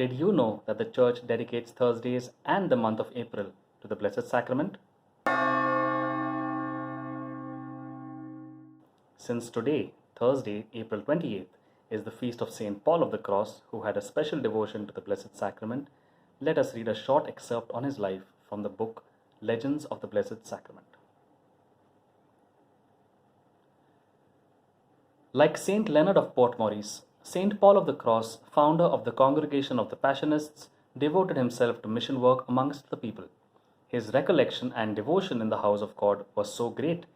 Did you know that the Church dedicates Thursdays and the month of April to the Blessed Sacrament? Since today, Thursday, April 28th, is the feast of St. Paul of the Cross, who had a special devotion to the Blessed Sacrament, let us read a short excerpt on his life from the book Legends of the Blessed Sacrament. Like Saint Leonard of Port Maurice, Saint Paul of the Cross, founder of the Congregation of the Passionists, devoted himself to mission work amongst the people. His recollection and devotion in the house of God was so great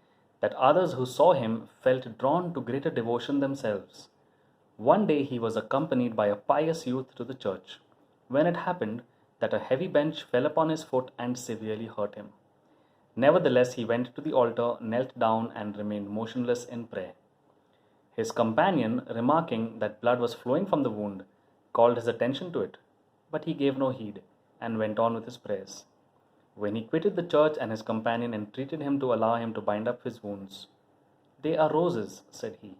that others who saw him felt drawn to greater devotion themselves. One day he was accompanied by a pious youth to the church, when it happened that a heavy bench fell upon his foot and severely hurt him. Nevertheless, he went to the altar, knelt down, and remained motionless in prayer. His companion, remarking that blood was flowing from the wound, called his attention to it, but he gave no heed and went on with his prayers. When he quitted the church and his companion entreated him to allow him to bind up his wounds, "They are roses," said he.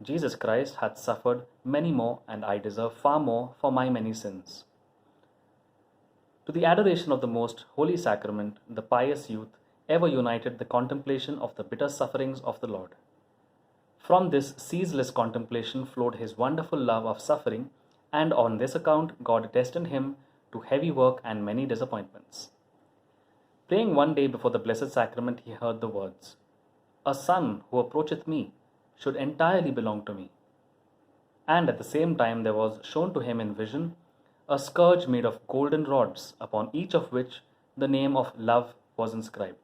"Jesus Christ hath suffered many more, and I deserve far more for my many sins." To the adoration of the most holy sacrament, the pious youth ever united the contemplation of the bitter sufferings of the Lord. From this ceaseless contemplation flowed his wonderful love of suffering, and on this account God destined him to heavy work and many disappointments. Praying one day before the Blessed Sacrament, he heard the words, "A son who approacheth me should entirely belong to me." And at the same time there was shown to him in vision a scourge made of golden rods, upon each of which the name of love was inscribed.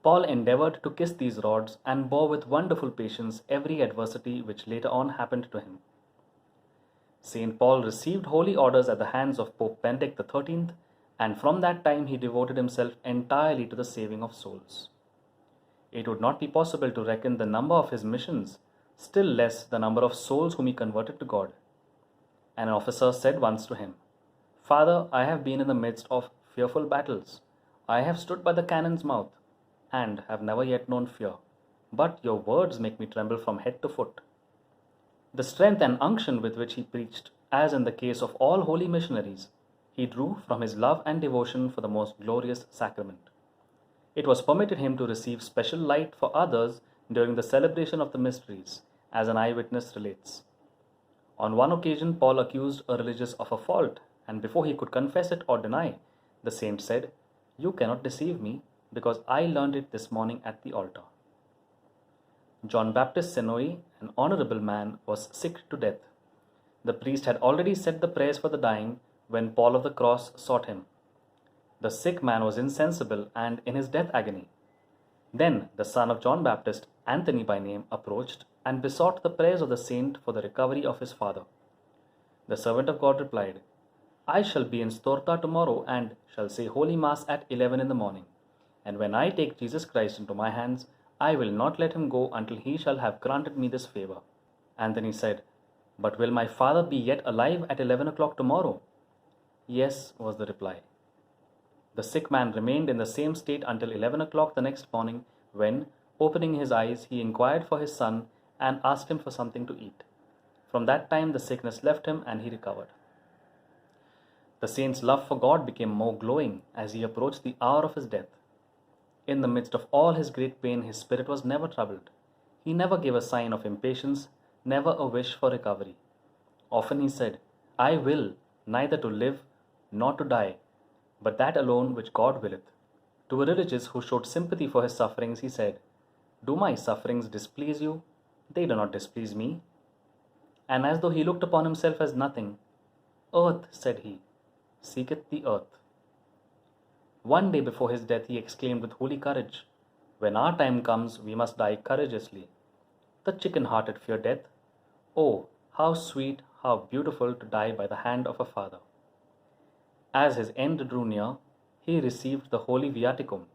Paul endeavored to kiss these rods and bore with wonderful patience every adversity which later on happened to him. St. Paul received holy orders at the hands of Pope Benedict XIII, and from that time he devoted himself entirely to the saving of souls. It would not be possible to reckon the number of his missions, still less the number of souls whom he converted to God. An officer said once to him, "Father, I have been in the midst of fearful battles. I have stood by the cannon's mouth, and have never yet known fear. But your words make me tremble from head to foot." The strength and unction with which he preached, as in the case of all holy missionaries, he drew from his love and devotion for the most glorious sacrament. It was permitted him to receive special light for others during the celebration of the mysteries, as an eyewitness relates. On one occasion, Paul accused a religious of a fault, and before he could confess it or deny, the saint said, "You cannot deceive me, because I learned it this morning at the altar." John Baptist Senoy, an honorable man, was sick to death. The priest had already said the prayers for the dying when Paul of the Cross sought him. The sick man was insensible and in his death agony. Then the son of John Baptist, Anthony by name, approached and besought the prayers of the saint for the recovery of his father. The servant of God replied, "I shall be in Storta tomorrow and shall say Holy Mass at 11 in the morning. And when I take Jesus Christ into my hands, I will not let him go until he shall have granted me this favor." Anthony said, "But will my father be yet alive at 11 o'clock tomorrow?" "Yes," was the reply. The sick man remained in the same state until 11 o'clock the next morning, when, opening his eyes, he inquired for his son and asked him for something to eat. From that time the sickness left him and he recovered. The saint's love for God became more glowing as he approached the hour of his death. In the midst of all his great pain, his spirit was never troubled. He never gave a sign of impatience, never a wish for recovery. Often he said, "I will, neither to live nor to die, but that alone which God willeth." To a religious who showed sympathy for his sufferings, he said, "Do my sufferings displease you? They do not displease me." And as though he looked upon himself as nothing, "Earth," said he, "seeketh the earth." One day before his death he exclaimed with holy courage, "When our time comes, we must die courageously. The chicken-hearted fear death. Oh, how sweet, how beautiful to die by the hand of a father." As his end drew near, he received the holy viaticum,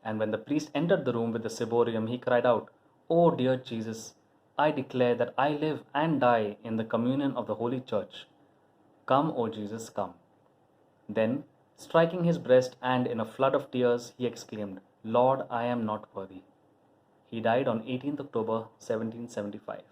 and when the priest entered the room with the ciborium, he cried out, "O dear Jesus, I declare that I live and die in the communion of the Holy Church. Come, O Jesus, come." Then, striking his breast and in a flood of tears, he exclaimed, "Lord, I am not worthy." He died on 18th October 1775.